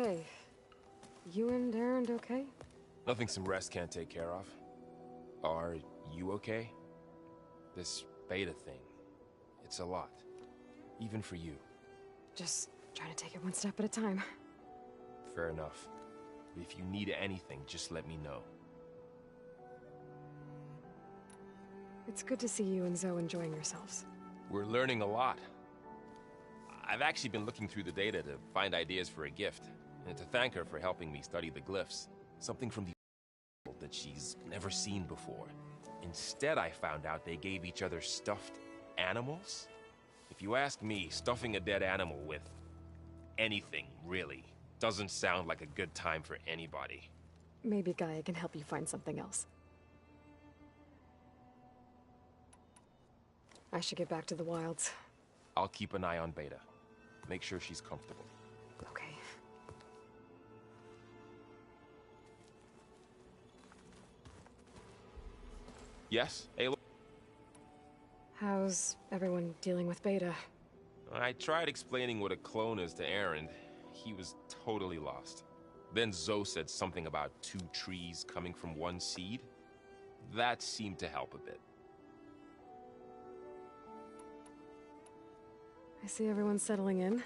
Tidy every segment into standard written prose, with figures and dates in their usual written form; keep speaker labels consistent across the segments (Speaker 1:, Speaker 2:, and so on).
Speaker 1: Hey, you and Aaron okay?
Speaker 2: Nothing some rest can't take care of. Are you okay? This beta thing, it's a lot. Even for you.
Speaker 1: Just trying to take it one step at a time.
Speaker 2: Fair enough. If you need anything, just let me know.
Speaker 1: It's good to see you and Zoe enjoying yourselves.
Speaker 2: We're learning a lot. I've actually been looking through the data to find ideas for a gift, and to thank her for helping me study the glyphs. Something from the world that she's never seen before. Instead, I found out they gave each other stuffed animals. If you ask me, stuffing a dead animal with anything, really, doesn't sound like a good time for anybody.
Speaker 1: Maybe Gaia can help you find something else. I should get back to the wilds.
Speaker 2: I'll keep an eye on Beta. Make sure she's comfortable.
Speaker 1: Okay.
Speaker 2: Yes, Aloy?
Speaker 1: How's everyone dealing with Beta?
Speaker 2: I tried explaining what a clone is to Aaron. He was totally lost. Then Zoe said something about 2 trees coming from 1 seed. That seemed to help a bit.
Speaker 1: I see everyone's settling in.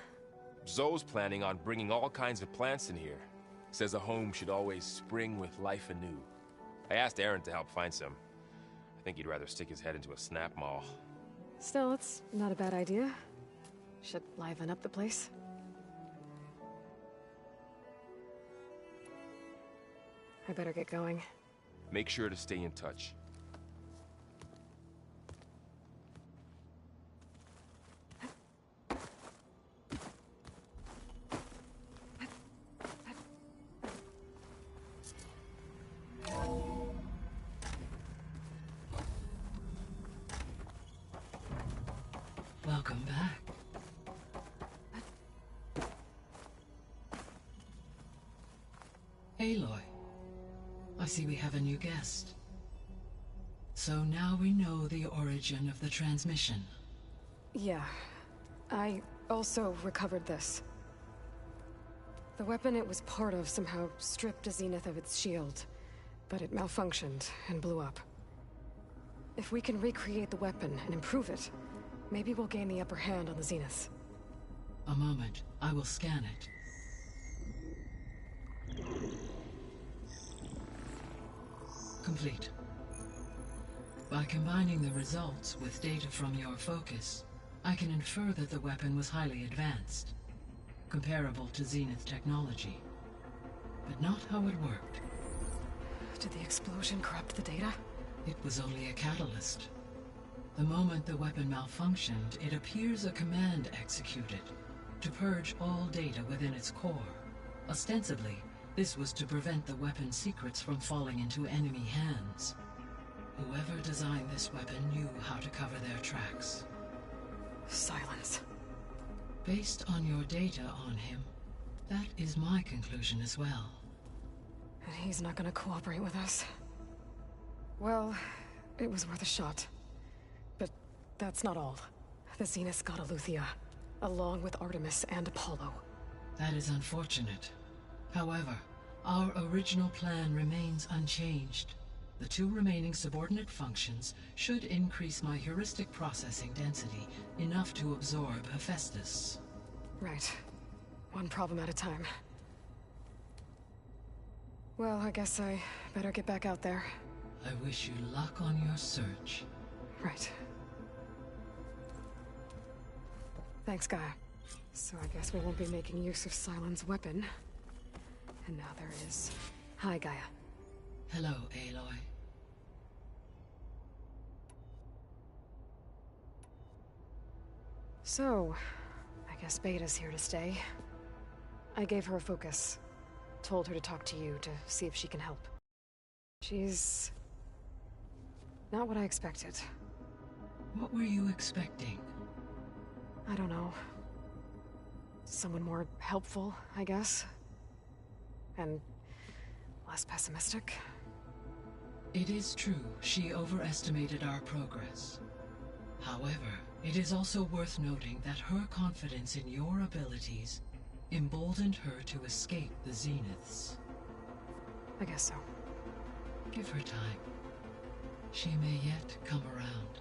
Speaker 2: Zoe's planning on bringing all kinds of plants in here. Says a home should always spring with life anew. I asked Aaron to help find some. I think he'd rather stick his head into a snap mall.
Speaker 1: Still, it's not a bad idea. Should liven up the place. I better get going.
Speaker 2: Make sure to stay in touch.
Speaker 3: Welcome back. Aloy, I see we have a new guest. So now we know the origin of the transmission.
Speaker 1: Yeah. I also recovered this. The weapon it was part of somehow stripped Zenith of its shield, but it malfunctioned and blew up. If we can recreate the weapon and improve it, maybe we'll gain the upper hand on the Zeniths.
Speaker 3: A moment, I will scan it. Complete. By combining the results with data from your focus, I can infer that the weapon was highly advanced, comparable to Zenith technology, but not how it worked.
Speaker 1: Did the explosion corrupt the data?
Speaker 3: It was only a catalyst. The moment the weapon malfunctioned, it appears a command executed to purge all data within its core. Ostensibly, this was to prevent the weapon's secrets from falling into enemy hands. Whoever designed this weapon knew how to cover their tracks.
Speaker 1: Silence.
Speaker 3: Based on your data on him, that is my conclusion as well.
Speaker 1: And he's not gonna cooperate with us. Well, it was worth a shot. But that's not all. The Zeniths got Aletheia, along with Artemis and Apollo.
Speaker 3: That is unfortunate. However, our original plan remains unchanged. The 2 remaining subordinate functions should increase my heuristic processing density enough to absorb Hephaestus.
Speaker 1: Right. One problem at a time. Well, I guess I better get back out there.
Speaker 3: I wish you luck on your search.
Speaker 1: Right. Thanks, Gaia. So I guess we won't be making use of Sylens' weapon. And now there is... Hi, Gaia.
Speaker 3: Hello, Aloy.
Speaker 1: So, I guess Beta's here to stay. I gave her a focus. Told her to talk to you to see if she can help. She's... not what I expected.
Speaker 3: What were you expecting?
Speaker 1: I don't know. Someone more helpful, I guess. And less pessimistic.
Speaker 3: It is true she overestimated our progress. However, it is also worth noting that her confidence in your abilities emboldened her to escape the Zeniths.
Speaker 1: I guess so.
Speaker 3: Give her time. She may yet come around.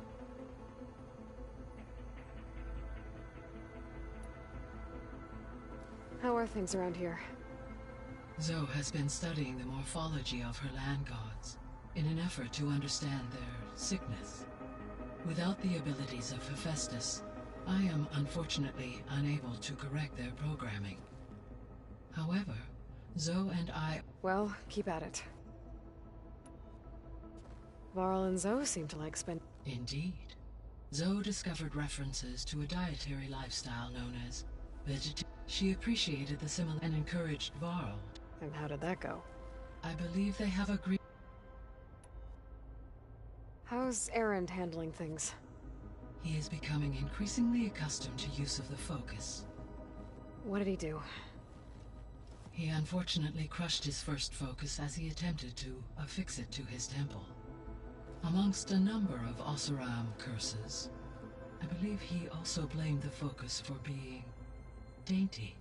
Speaker 1: How are things around here?
Speaker 3: Zoe has been studying the morphology of her land gods in an effort to understand their sickness. Without the abilities of Hephaestus, I am unfortunately unable to correct their programming. However, Zoe and I...
Speaker 1: Well, keep at it. Varl and Zoe seem to like spend...
Speaker 3: Indeed. Zoe discovered references to a dietary lifestyle known as vegetarian. She appreciated the similar and encouraged Varl.
Speaker 1: And how did that go?
Speaker 3: I believe they have agreed.
Speaker 1: How's Erend handling things?
Speaker 3: He is becoming increasingly accustomed to use of the focus.
Speaker 1: What did he do?
Speaker 3: He unfortunately crushed his first focus as he attempted to affix it to his temple. Amongst a number of Oseram curses, I believe he also blamed the focus for being dainty.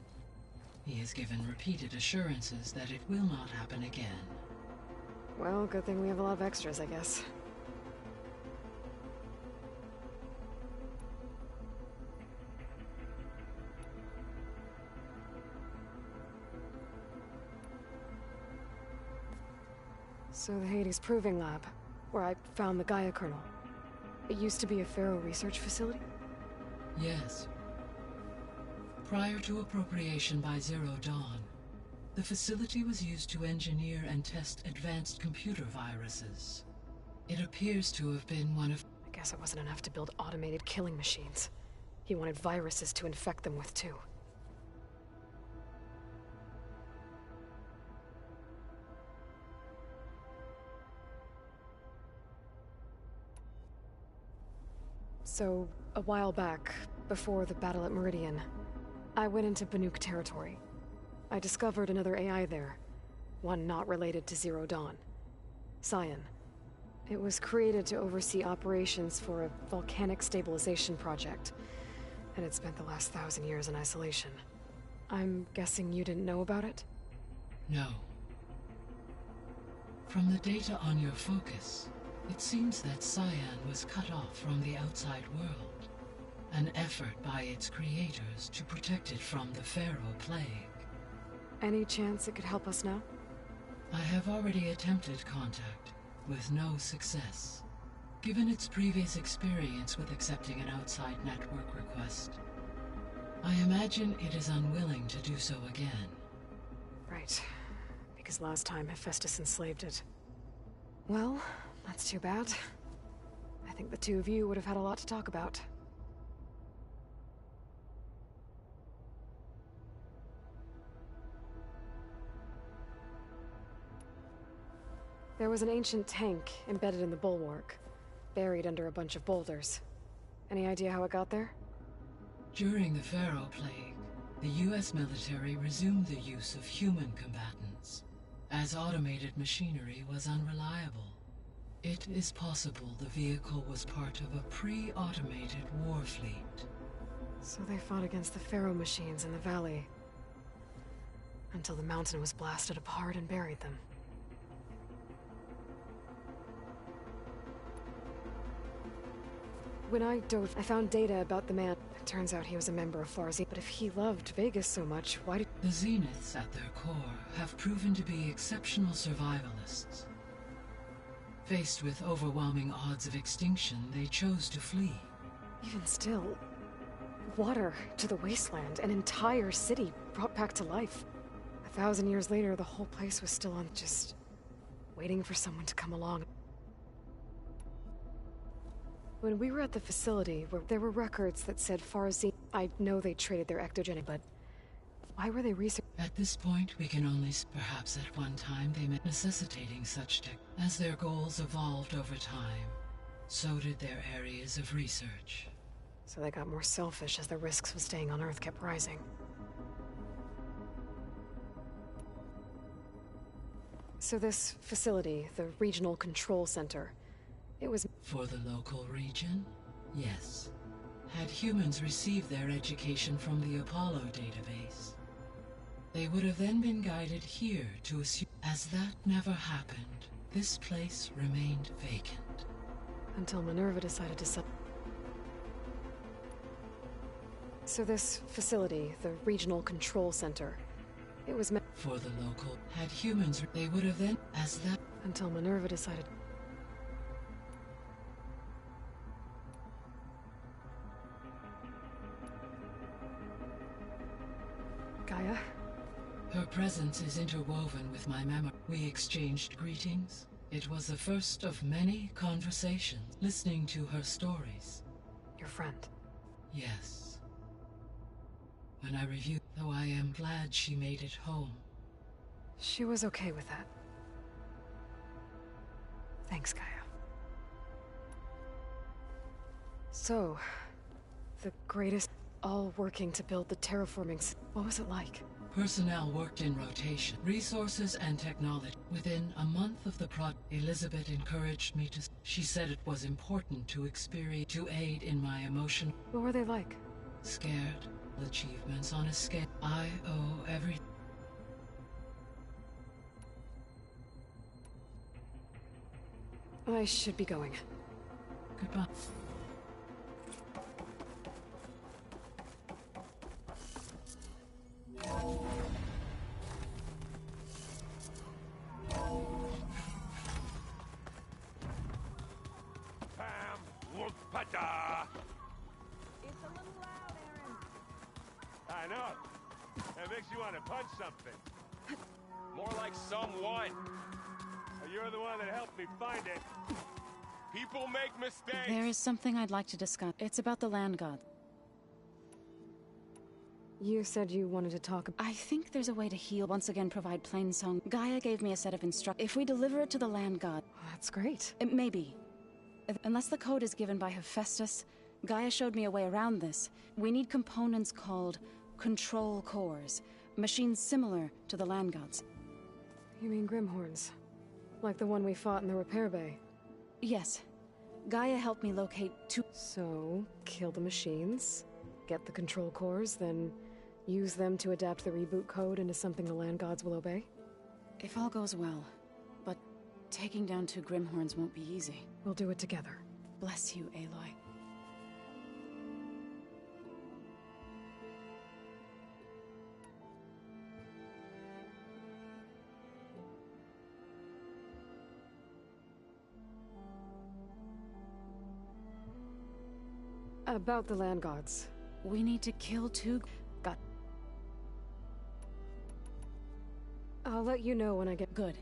Speaker 3: He has given repeated assurances that it will not happen again.
Speaker 1: Well, good thing we have a lot of extras, I guess. So the Hades Proving Lab, where I found the Gaia kernel. It used to be a Pharaoh research facility?
Speaker 3: Yes. Prior to appropriation by Zero Dawn, the facility was used to engineer and test advanced computer viruses. It appears to have been one of...
Speaker 1: I guess it wasn't enough to build automated killing machines. He wanted viruses to infect them with, too. So, a while back, before the battle at Meridian, I went into Banuk territory. I discovered another AI there, one not related to Zero Dawn. Cyan. It was created to oversee operations for a volcanic stabilization project, and it spent the last 1,000 years in isolation. I'm guessing you didn't know about it?
Speaker 3: No. From the data on your focus, it seems that Cyan was cut off from the outside world, an effort by its creators to protect it from the Pharaoh plague.
Speaker 1: Any chance it could help us now?
Speaker 3: I have already attempted contact, with no success. Given its previous experience with accepting an outside network request, I imagine it is unwilling to do so again.
Speaker 1: Right. Because last time Hephaestus enslaved it. Well, that's too bad. I think the two of you would have had a lot to talk about. There was an ancient tank embedded in the bulwark, buried under a bunch of boulders. Any idea how it got there?
Speaker 3: During the Pharaoh plague, the US military resumed the use of human combatants, as automated machinery was unreliable. It is possible the vehicle was part of a pre-automated war fleet.
Speaker 1: So they fought against the Pharaoh machines in the valley, until the mountain was blasted apart and buried them. When I dove, I found data about the man. It turns out he was a member of Farzi. But if he loved Vegas so much, why did...
Speaker 3: The Zeniths at their core have proven to be exceptional survivalists. Faced with overwhelming odds of extinction, they chose to flee.
Speaker 1: Even still, water to the wasteland, an entire city brought back to life. 1,000 years later, the whole place was still on, just waiting for someone to come along. When we were at the facility, where there were records that said Farzi... I know they traded their ectogenic, but why were they researching?
Speaker 3: At this point, we can only... Perhaps at one time they meant necessitating such tech. As their goals evolved over time, so did their areas of research.
Speaker 1: So they got more selfish as the risks of staying on Earth kept rising. So this facility, the Regional Control Center, it was...
Speaker 3: For the local region? Yes. Had humans received their education from the Apollo database, They would have then been guided here to assume. As that never happened, this place remained vacant.
Speaker 1: Until Minerva decided to sell. So this facility, the Regional Control Center, it was meant
Speaker 3: For the local, had humans, they would have then, as that.
Speaker 1: until Minerva decided. Gaia?
Speaker 3: Her presence is interwoven with my memory. We exchanged greetings. It was the first of many conversations, listening to her stories.
Speaker 1: Your friend.
Speaker 3: Yes. When I reviewed, though I am glad she made it home.
Speaker 1: She was okay with that. Thanks, Gaia. So, the greatest, all working to build the terraforming. What was it like?
Speaker 3: Personnel worked in rotation, resources and technology. Within a month of the project, Elizabeth encouraged me to. She said it was important to experience, to aid in my emotion.
Speaker 1: What were they like?
Speaker 3: Scared. Achievements on a scale. I owe every.
Speaker 1: I should be going.
Speaker 3: Goodbye.
Speaker 4: Pam, look, pata.
Speaker 5: It's a little loud, Aaron.
Speaker 4: I know. That makes you want to punch something.
Speaker 2: More like someone.
Speaker 4: You're the one that helped me find it.
Speaker 2: People make mistakes.
Speaker 6: There is something I'd like to discuss. It's about the land god.
Speaker 1: You said you wanted to talk about.
Speaker 6: I think there's a way to heal. Once again, provide plain song. Gaia gave me a set of instructions. If we deliver it to the land god,
Speaker 1: That's great.
Speaker 6: it may be. Unless the code is given by Hephaestus, Gaia showed me a way around this. We need components called control cores, machines similar to the land gods.
Speaker 1: You mean Grimhorns? Like the one we fought in the repair bay?
Speaker 6: Yes. Gaia helped me locate two.
Speaker 1: So, kill the machines, get the control cores, then use them to adapt the reboot code into something the land gods will obey?
Speaker 6: If all goes well. But taking down two Grimhorns won't be easy.
Speaker 1: We'll do it together.
Speaker 6: Bless you, Aloy.
Speaker 1: About the land gods.
Speaker 6: We need to kill two.
Speaker 1: Got. I'll let you know when I get.
Speaker 6: Good.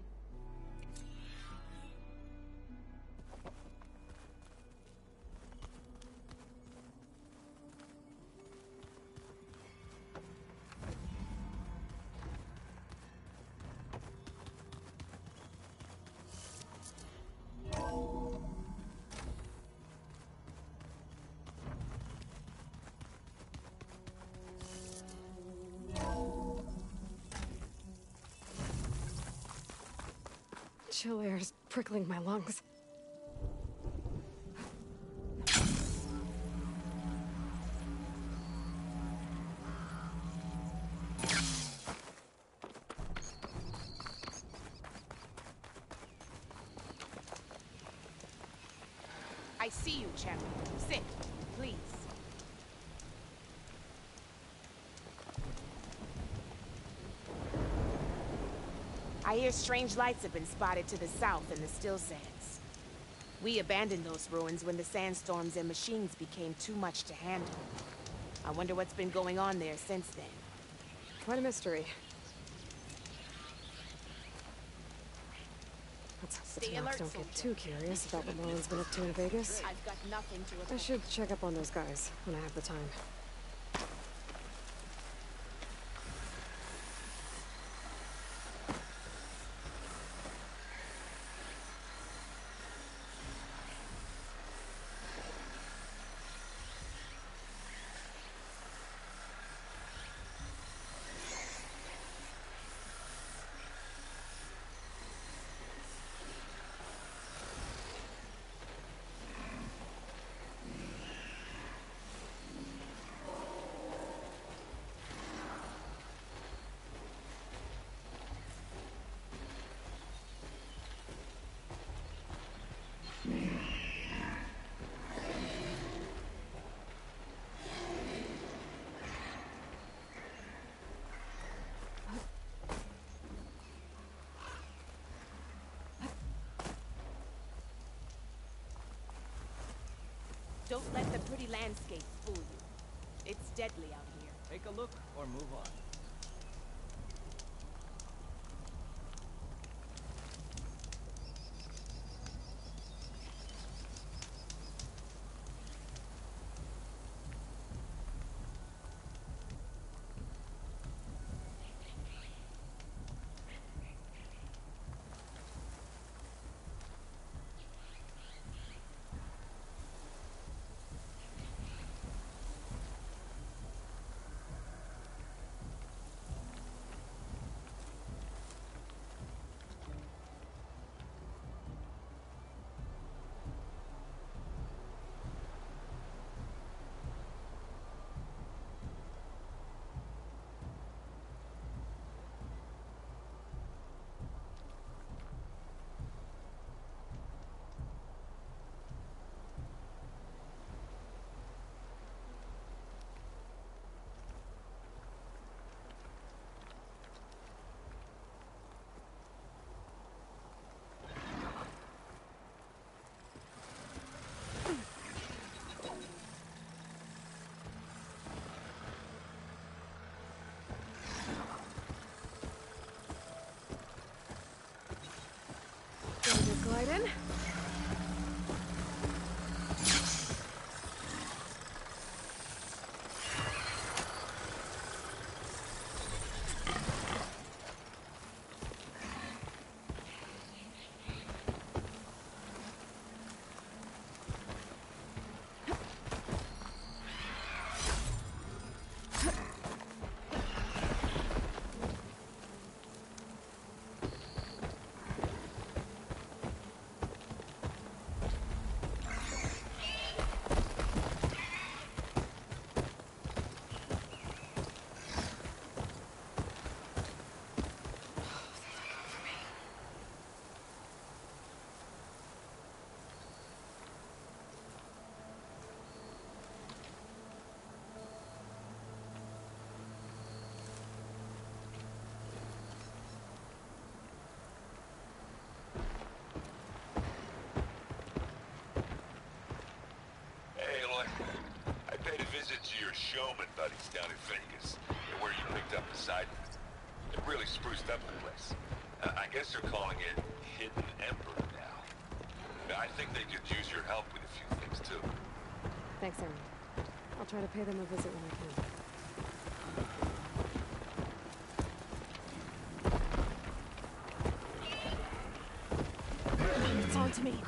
Speaker 1: Chill air's prickling my lungs.
Speaker 5: I see you, champion. Sit, please. I hear strange lights have been spotted to the south in the still sands. We abandoned those ruins when the sandstorms and machines became too much to handle. I wonder what's been going on there since then.
Speaker 1: Quite a mystery. Let's hope the
Speaker 5: Stay
Speaker 1: Tanaks
Speaker 5: alert,
Speaker 1: don't get
Speaker 5: soldier.
Speaker 1: too curious about what Merlin's been up to in Vegas.
Speaker 5: I've got nothing to
Speaker 1: I
Speaker 5: report.
Speaker 1: should check up on those guys when I have the time.
Speaker 5: Don't let the pretty landscape fool you. It's deadly out here.
Speaker 7: Take a look or move on.
Speaker 1: Glide in.
Speaker 8: To your showman buddies down in Vegas, where you picked up the side. It really spruced up the place. I guess they're calling it Hidden Emperor now. I think they could use your help with a few things too.
Speaker 1: Thanks, Aaron. I'll try to pay them a visit when I can. It's on to me.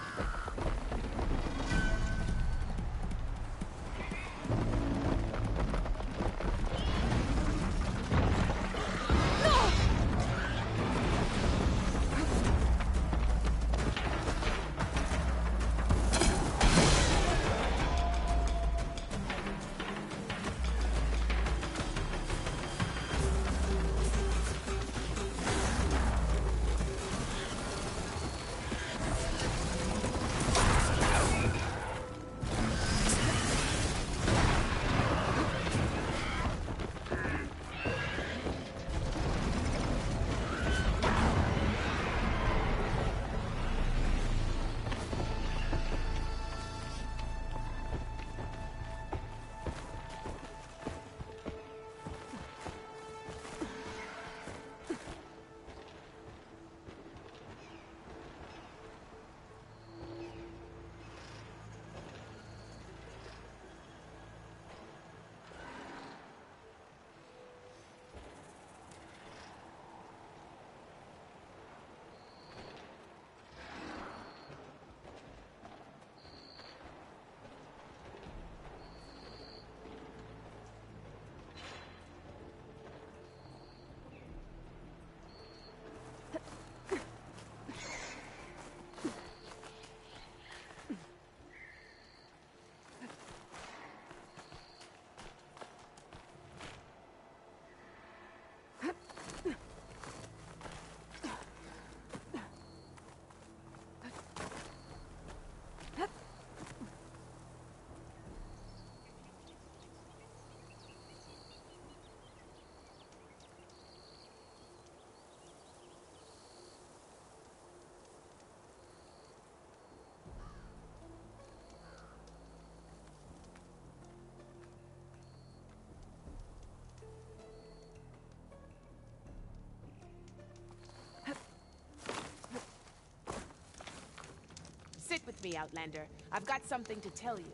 Speaker 5: me, Outlander. I've got something to tell you.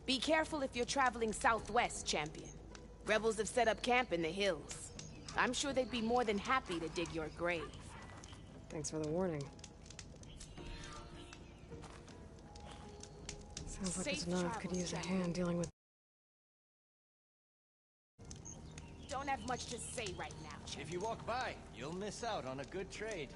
Speaker 5: Be careful if you're traveling southwest, Champion. Rebels have set up camp in the hills. I'm sure they'd be more than happy to dig your grave.
Speaker 1: Thanks for the warning. Sounds like this knock could use a hand dealing with...
Speaker 5: Don't have much to say right now, Champion.
Speaker 7: If you walk by, you'll miss out on a good trade.